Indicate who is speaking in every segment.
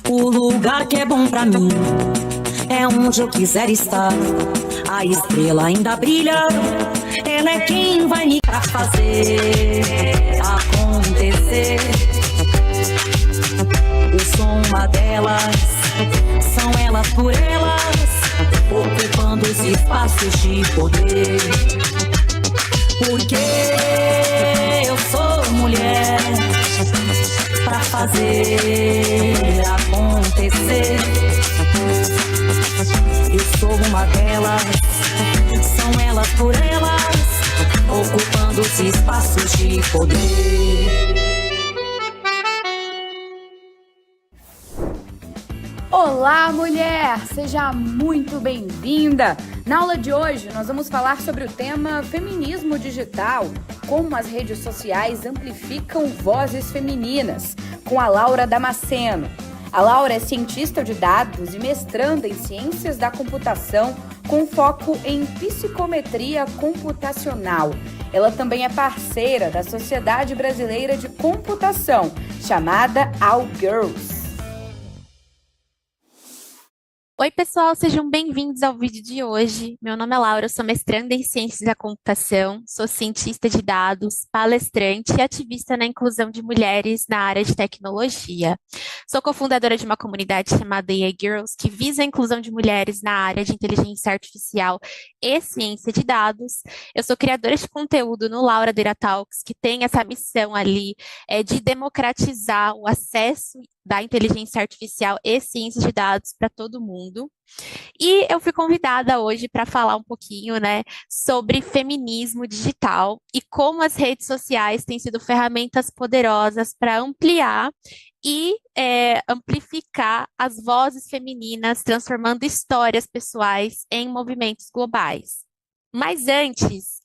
Speaker 1: O lugar que é bom pra mim é onde eu quiser estar. A estrela ainda brilha, ela é quem vai me pra fazer acontecer. Eu sou uma delas, são elas por elas, ocupando os espaços de poder. Porque eu sou mulher pra fazer acontecer. Eu sou uma delas, são elas por elas, ocupando os espaços de poder.
Speaker 2: Olá, mulher! Seja muito bem-vinda! Na aula de hoje, nós vamos falar sobre o tema feminismo digital, como as redes sociais amplificam vozes femininas, com a Laura Damasceno. A Laura é cientista de dados e mestranda em ciências da computação, com foco em psicometria computacional. Ela também é parceira da Sociedade Brasileira de Computação, chamada All Girls.
Speaker 3: Oi, pessoal, sejam bem-vindos ao vídeo de hoje. Meu nome é Laura, eu sou mestranda em Ciências da Computação, sou cientista de dados, palestrante e ativista na inclusão de mulheres na área de tecnologia. Sou cofundadora de uma comunidade chamada AI Girls, que visa a inclusão de mulheres na área de inteligência artificial e ciência de dados. Eu sou criadora de conteúdo no Laura Data Talks, que tem essa missão ali de democratizar o acesso da inteligência artificial e ciência de dados para todo mundo. E eu fui convidada hoje para falar um pouquinho, sobre feminismo digital e como as redes sociais têm sido ferramentas poderosas para ampliar e amplificar as vozes femininas, transformando histórias pessoais em movimentos globais. Mas antes,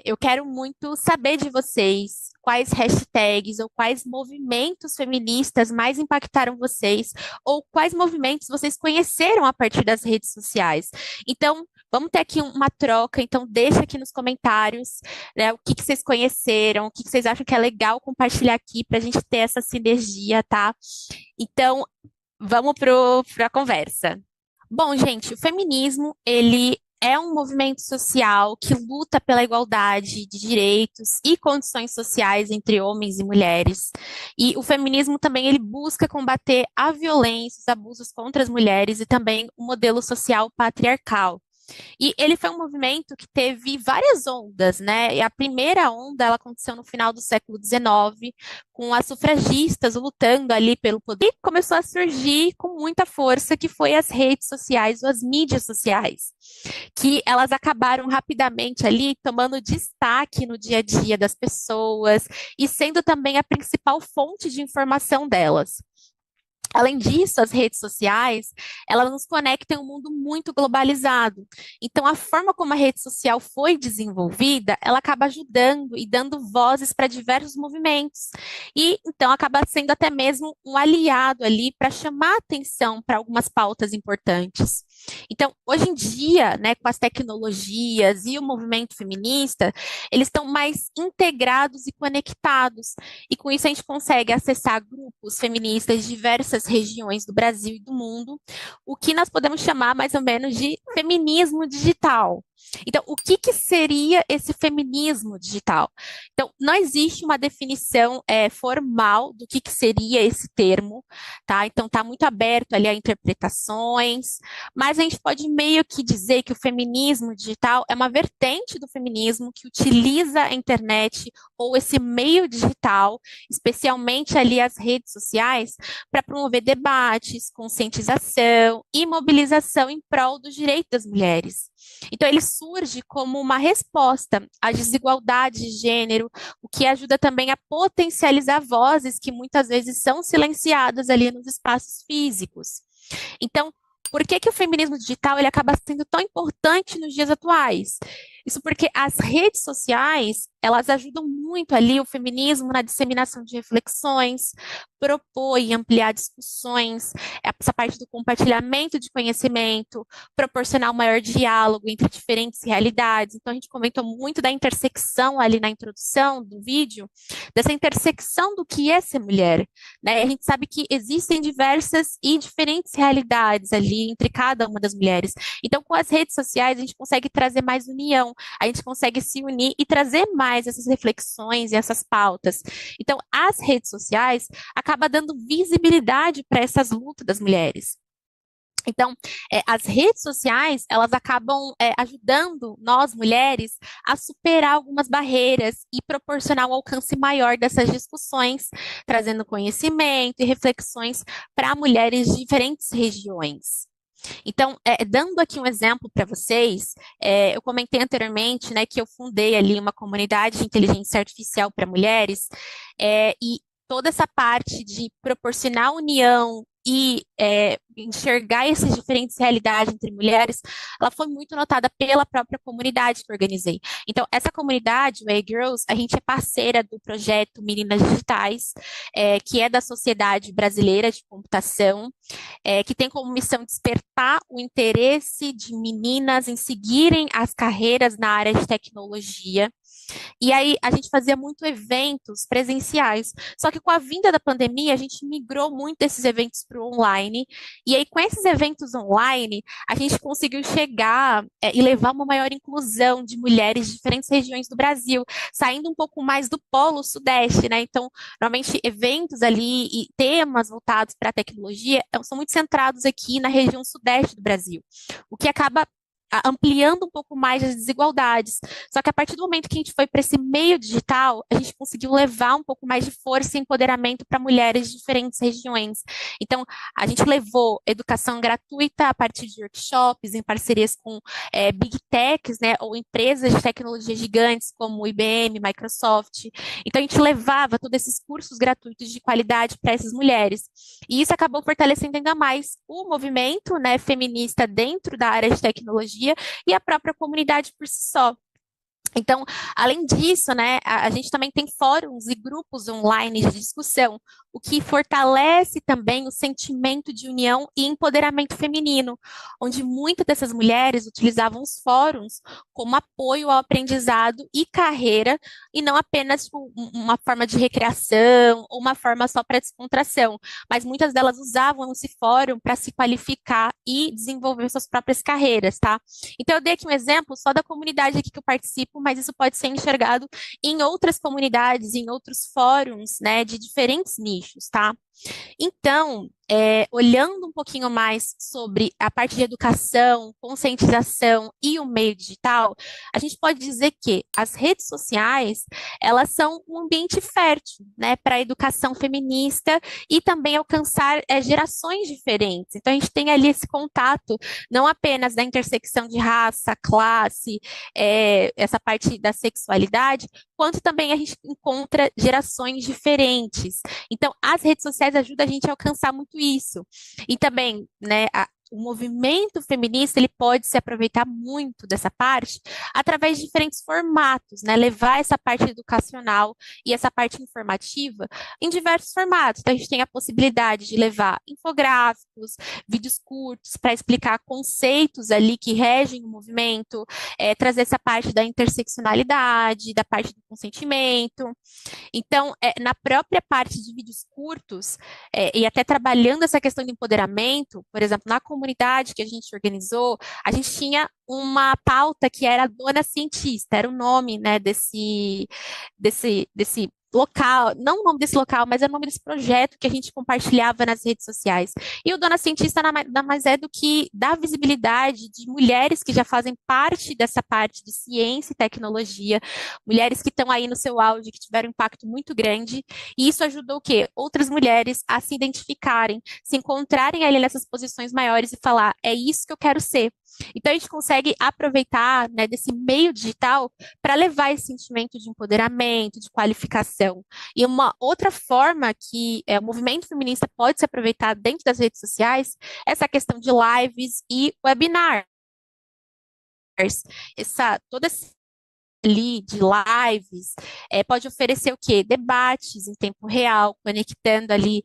Speaker 3: eu quero muito saber de vocês quais hashtags ou quais movimentos feministas mais impactaram vocês, ou quais movimentos vocês conheceram a partir das redes sociais. Então, vamos ter aqui uma troca, então deixa aqui nos comentários, o que vocês conheceram, o que vocês acham que é legal compartilhar aqui para a gente ter essa sinergia, tá? Então, vamos para a conversa. Bom, gente, o feminismo, ele é um movimento social que luta pela igualdade de direitos e condições sociais entre homens e mulheres. E o feminismo também ele busca combater a violência, os abusos contra as mulheres e também o modelo social patriarcal. E ele foi um movimento que teve várias ondas, E a primeira onda, ela aconteceu no final do século XIX, com as sufragistas lutando ali pelo poder, e começou a surgir com muita força, que foi as redes sociais, ou as mídias sociais, que elas acabaram rapidamente ali tomando destaque no dia a dia das pessoas, e sendo também a principal fonte de informação delas. Além disso, as redes sociais, elas nos conectam em um mundo muito globalizado. Então, a forma como a rede social foi desenvolvida, ela acaba ajudando e dando vozes para diversos movimentos. E, então, acaba sendo até mesmo um aliado ali para chamar atenção para algumas pautas importantes. Então, hoje em dia, com as tecnologias e o movimento feminista, eles estão mais integrados e conectados. E com isso a gente consegue acessar grupos feministas de diversas regiões do Brasil e do mundo, o que nós podemos chamar mais ou menos de feminismo digital. Então, o que seria esse feminismo digital? Então, não existe uma definição formal do que seria esse termo, tá? Então, está muito aberto ali a interpretações, mas a gente pode meio que dizer que o feminismo digital é uma vertente do feminismo que utiliza a internet ou esse meio digital, especialmente ali as redes sociais, para promover debates, conscientização e mobilização em prol dos direitos das mulheres. Então, ele surge como uma resposta à desigualdade de gênero, o que ajuda também a potencializar vozes que muitas vezes são silenciadas ali nos espaços físicos. Então, por que o feminismo digital ele acaba sendo tão importante nos dias atuais? Isso porque as redes sociais, elas ajudam muito ali o feminismo na disseminação de reflexões, propor e ampliar discussões, essa parte do compartilhamento de conhecimento, proporcionar um maior diálogo entre diferentes realidades. Então, a gente comentou muito da intersecção ali na introdução do vídeo, dessa intersecção do que é ser mulher, né? A gente sabe que existem diversas e diferentes realidades ali entre cada uma das mulheres. Então, com as redes sociais, a gente consegue trazer mais união, a gente consegue se unir e trazer mais essas reflexões e essas pautas. Então, as redes sociais acabam dando visibilidade para essas lutas das mulheres. Então, as redes sociais, elas acabam ajudando nós, mulheres, a superar algumas barreiras e proporcionar um alcance maior dessas discussões, trazendo conhecimento e reflexões para mulheres de diferentes regiões. Então, dando aqui um exemplo para vocês, eu comentei anteriormente, né, que eu fundei ali uma comunidade de inteligência artificial para mulheres, e toda essa parte de proporcionar união e enxergar essas diferentes realidades entre mulheres, ela foi muito notada pela própria comunidade que eu organizei. Então, essa comunidade, o A-Girls, a gente é parceira do projeto Meninas Digitais, que é da Sociedade Brasileira de Computação, que tem como missão despertar o interesse de meninas em seguirem as carreiras na área de tecnologia. E aí a gente fazia muito eventos presenciais. Só que com a vinda da pandemia, a gente migrou muito desses eventos para o online. E aí, com esses eventos online, a gente conseguiu chegar e levar uma maior inclusão de mulheres de diferentes regiões do Brasil, saindo um pouco mais do polo sudeste, né? Então, normalmente, eventos ali e temas voltados para a tecnologia são muito centrados aqui na região sudeste do Brasil, o que acaba ampliando um pouco mais as desigualdades. Só que a partir do momento que a gente foi para esse meio digital, a gente conseguiu levar um pouco mais de força e empoderamento para mulheres de diferentes regiões. Então, a gente levou educação gratuita a partir de workshops, em parcerias com big techs, né, ou empresas de tecnologia gigantes, como IBM, Microsoft. Então, a gente levava todos esses cursos gratuitos de qualidade para essas mulheres. E isso acabou fortalecendo ainda mais o movimento, né, feminista dentro da área de tecnologia e a própria comunidade por si só. Então, além disso, né, a gente também tem fóruns e grupos online de discussão, o que fortalece também o sentimento de união e empoderamento feminino, onde muitas dessas mulheres utilizavam os fóruns como apoio ao aprendizado e carreira, e não apenas tipo, uma forma de recreação ou uma forma só para descontração, mas muitas delas usavam esse fórum para se qualificar e desenvolver suas próprias carreiras, tá? Então, eu dei aqui um exemplo só da comunidade aqui que eu participo, mas isso pode ser enxergado em outras comunidades, em outros fóruns, né, de diferentes nichos, tá? Então, olhando um pouquinho mais sobre a parte de educação, conscientização e o meio digital, a gente pode dizer que as redes sociais, elas são um ambiente fértil, né, para a educação feminista e também alcançar gerações diferentes. Então, a gente tem ali esse contato, não apenas da intersecção de raça, classe, essa parte da sexualidade, quanto também a gente encontra gerações diferentes. Então, as redes sociais ajudam a gente a alcançar muito isso. E também, né, o movimento feminista, ele pode se aproveitar muito dessa parte através de diferentes formatos, né? Levar essa parte educacional e essa parte informativa em diversos formatos. Então, a gente tem a possibilidade de levar infográficos, vídeos curtos para explicar conceitos ali que regem o movimento, trazer essa parte da interseccionalidade, da parte do consentimento. Então, na própria parte de vídeos curtos, e até trabalhando essa questão de empoderamento, por exemplo, na comunidade que a gente organizou, a gente tinha uma pauta que era Dona Cientista, era o nome, né, desse local, não o nome desse local, mas é o nome desse projeto que a gente compartilhava nas redes sociais. E o Dona Cientista nada mais é do que dar visibilidade de mulheres que já fazem parte dessa parte de ciência e tecnologia, mulheres que estão aí no seu auge, que tiveram um impacto muito grande, e isso ajudou o quê? Outras mulheres a se identificarem, se encontrarem ali nessas posições maiores e falar, é isso que eu quero ser. Então, a gente consegue aproveitar, né, desse meio digital para levar esse sentimento de empoderamento, de qualificação. E uma outra forma que o movimento feminista pode se aproveitar dentro das redes sociais é essa questão de lives e webinars. Toda essa ali de lives, pode oferecer o quê? Debates em tempo real, conectando ali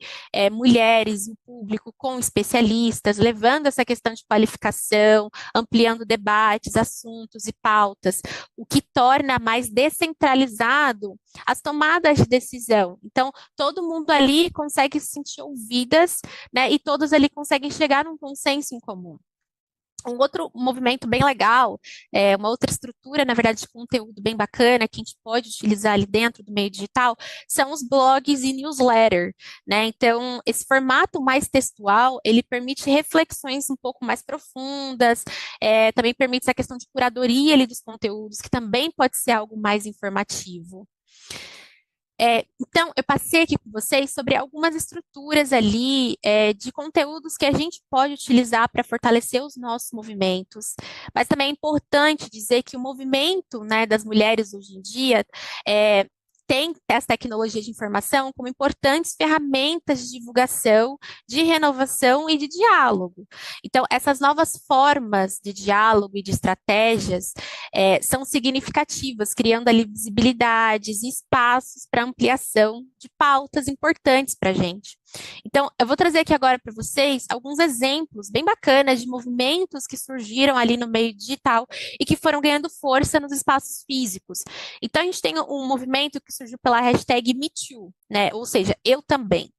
Speaker 3: mulheres e o público com especialistas, levando essa questão de qualificação, ampliando debates, assuntos e pautas, o que torna mais descentralizado as tomadas de decisão. Então, todo mundo ali consegue se sentir ouvidas, né, e todos ali conseguem chegar num consenso em comum. Um outro movimento bem legal, uma outra estrutura, na verdade, de conteúdo bem bacana que a gente pode utilizar ali dentro do meio digital, são os blogs e newsletter, né? Então, esse formato mais textual, ele permite reflexões um pouco mais profundas, também permite essa questão de curadoria ali dos conteúdos, que também pode ser algo mais informativo. Então, eu passei aqui com vocês sobre algumas estruturas ali de conteúdos que a gente pode utilizar para fortalecer os nossos movimentos, mas também é importante dizer que o movimento, né, das mulheres hoje em dia tem as tecnologias de informação como importantes ferramentas de divulgação, de renovação e de diálogo. Então, essas novas formas de diálogo e de estratégias são significativas, criando ali visibilidades e espaços para ampliação de pautas importantes para a gente. Então, eu vou trazer aqui agora para vocês alguns exemplos bem bacanas de movimentos que surgiram ali no meio digital e que foram ganhando força nos espaços físicos. Então, a gente tem um movimento que surgiu pela hashtag #MeToo, né? Ou seja, eu também.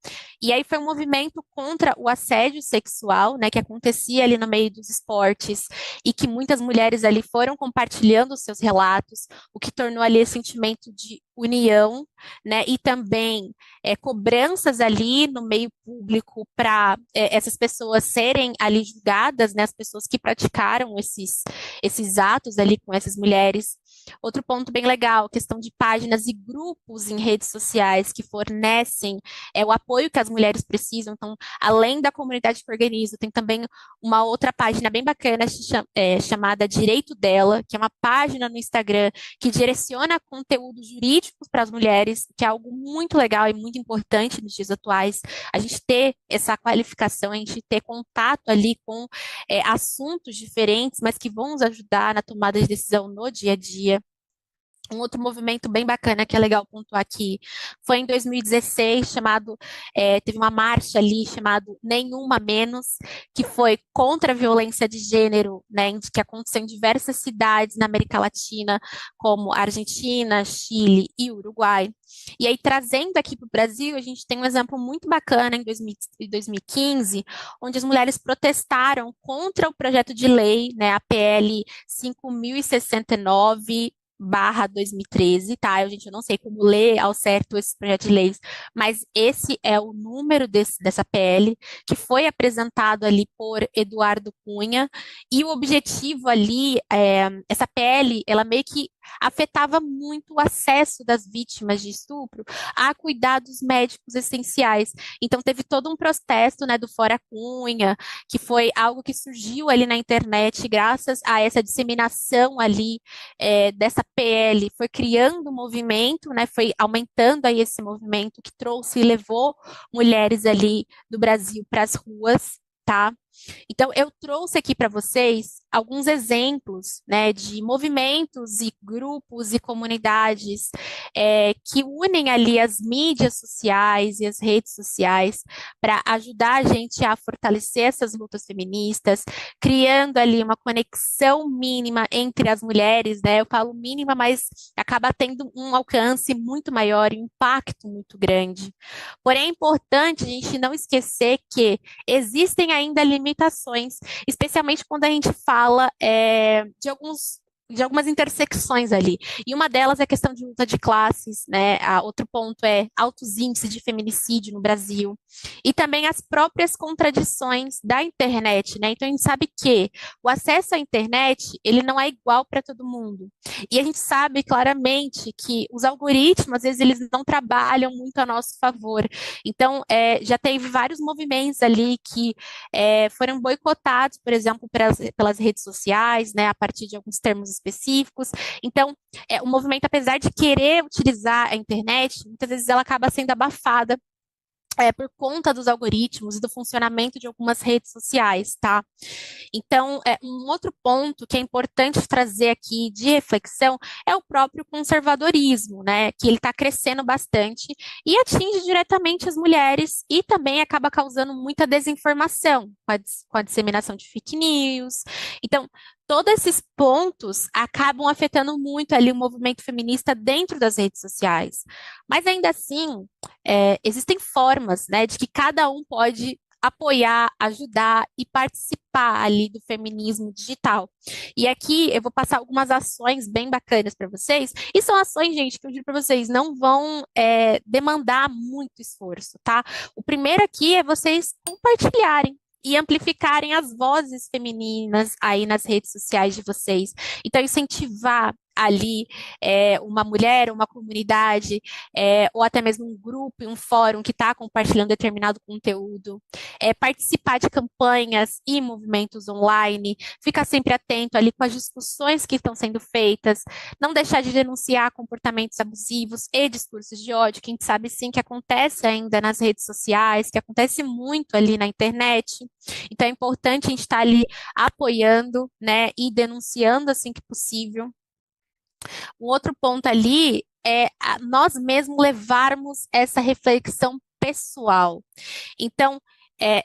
Speaker 3: E aí foi um movimento contra o assédio sexual, né, que acontecia ali no meio dos esportes e que muitas mulheres ali foram compartilhando os seus relatos, o que tornou ali esse sentimento de união, né, e também cobranças ali no meio público para essas pessoas serem ali julgadas, né, as pessoas que praticaram esses atos ali com essas mulheres. Outro ponto bem legal, questão de páginas e grupos em redes sociais que fornecem o apoio que as mulheres precisam. Então, além da comunidade que organiza, tem também uma outra página bem bacana chamada Direito Dela, que é uma página no Instagram que direciona conteúdos jurídicos para as mulheres, que é algo muito legal e muito importante nos dias atuais. A gente ter essa qualificação, a gente ter contato ali com assuntos diferentes, mas que vão nos ajudar na tomada de decisão no dia a dia. Um outro movimento bem bacana que é legal pontuar aqui foi em 2016, teve uma marcha ali chamado Nenhuma Menos, que foi contra a violência de gênero, né, que aconteceu em diversas cidades na América Latina, como Argentina, Chile e Uruguai. E aí, trazendo aqui para o Brasil, a gente tem um exemplo muito bacana em 2015, onde as mulheres protestaram contra o projeto de lei, né, a PL 5.069, /2013, tá? Eu não sei como ler ao certo esse projeto de leis, mas esse é o número dessa PL, que foi apresentado ali por Eduardo Cunha, e o objetivo ali, essa PL, ela meio que afetava muito o acesso das vítimas de estupro a cuidados médicos essenciais. Então, teve todo um protesto, né, do Fora Cunha, que foi algo que surgiu ali na internet, graças a essa disseminação ali dessa PL, foi criando um movimento, né, foi aumentando aí esse movimento que trouxe e levou mulheres ali do Brasil para as ruas, tá? Então, eu trouxe aqui para vocês alguns exemplos, né, de movimentos e grupos e comunidades que unem ali as mídias sociais e as redes sociais para ajudar a gente a fortalecer essas lutas feministas, criando ali uma conexão mínima entre as mulheres, né? Eu falo mínima, mas acaba tendo um alcance muito maior e um impacto muito grande. Porém, é importante a gente não esquecer que existem ainda limitações, especialmente quando a gente fala de algumas intersecções ali. E uma delas é a questão de luta de classes, né? Outro ponto é altos índices de feminicídio no Brasil. E também as próprias contradições da internet, né? Então a gente sabe que o acesso à internet, ele não é igual para todo mundo. E a gente sabe claramente que os algoritmos, às vezes, eles não trabalham muito a nosso favor. Então, já teve vários movimentos ali que foram boicotados, por exemplo, pelas redes sociais, né? A partir de alguns termos específicos. Então, o movimento, apesar de querer utilizar a internet, muitas vezes ela acaba sendo abafada por conta dos algoritmos e do funcionamento de algumas redes sociais, tá? Então, um outro ponto que é importante trazer aqui de reflexão é o próprio conservadorismo, né? Que ele está crescendo bastante e atinge diretamente as mulheres e também acaba causando muita desinformação com a disseminação de fake news. Então, todos esses pontos acabam afetando muito ali o movimento feminista dentro das redes sociais. Mas ainda assim, existem formas, né, de que cada um pode apoiar, ajudar e participar ali do feminismo digital. E aqui eu vou passar algumas ações bem bacanas para vocês, e são ações, gente, que eu digo para vocês, não vão demandar muito esforço, tá? O primeiro aqui é vocês compartilharem e amplificarem as vozes femininas aí nas redes sociais de vocês. Então, incentivar ali uma mulher, uma comunidade, ou até mesmo um grupo, um fórum que está compartilhando determinado conteúdo, participar de campanhas e movimentos online, ficar sempre atento ali com as discussões que estão sendo feitas, não deixar de denunciar comportamentos abusivos e discursos de ódio, que a gente sabe sim que acontece ainda nas redes sociais, que acontece muito ali na internet. Então é importante a gente estar ali apoiando, né, e denunciando assim que possível. Um outro ponto ali é nós mesmos levarmos essa reflexão pessoal. Então,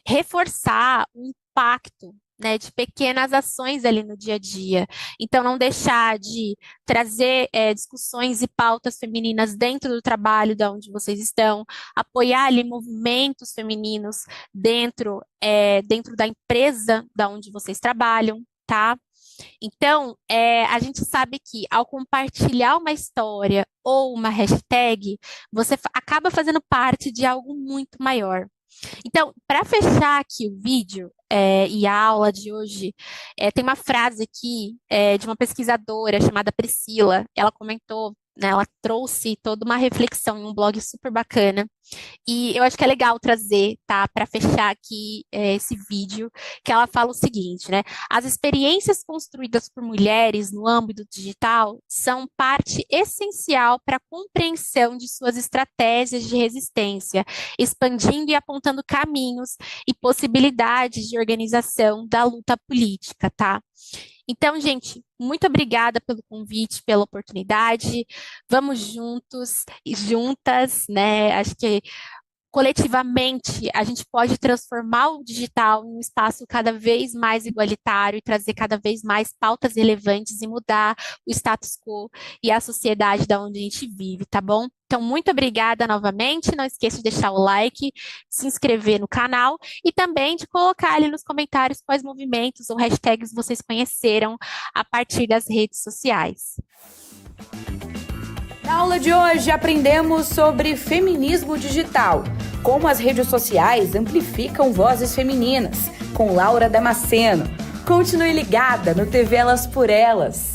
Speaker 3: reforçar o impacto, né, de pequenas ações ali no dia a dia. Então, não deixar de trazer discussões e pautas femininas dentro do trabalho de onde vocês estão, apoiar ali movimentos femininos dentro da empresa da onde vocês trabalham, tá? Então, a gente sabe que ao compartilhar uma história ou uma hashtag, você acaba fazendo parte de algo muito maior. Então, para fechar aqui o vídeo e a aula de hoje, tem uma frase aqui de uma pesquisadora chamada Priscila. Ela comentou, né, ela trouxe toda uma reflexão em um blog super bacana. E eu acho que é legal trazer, tá, para fechar aqui esse vídeo, que ela fala o seguinte, né? As experiências construídas por mulheres no âmbito digital são parte essencial para a compreensão de suas estratégias de resistência, expandindo e apontando caminhos e possibilidades de organização da luta política, tá? Então, gente, muito obrigada pelo convite, pela oportunidade. Vamos juntos e juntas, né? Acho que coletivamente a gente pode transformar o digital em um espaço cada vez mais igualitário e trazer cada vez mais pautas relevantes e mudar o status quo e a sociedade da onde a gente vive, tá bom? Então, muito obrigada novamente. Não esqueça de deixar o like, se inscrever no canal e também de colocar ali nos comentários quais movimentos ou hashtags vocês conheceram a partir das redes sociais.
Speaker 2: Na aula de hoje aprendemos sobre feminismo digital, como as redes sociais amplificam vozes femininas, com Laura Damasceno. Continue ligada no TV Elas por Elas.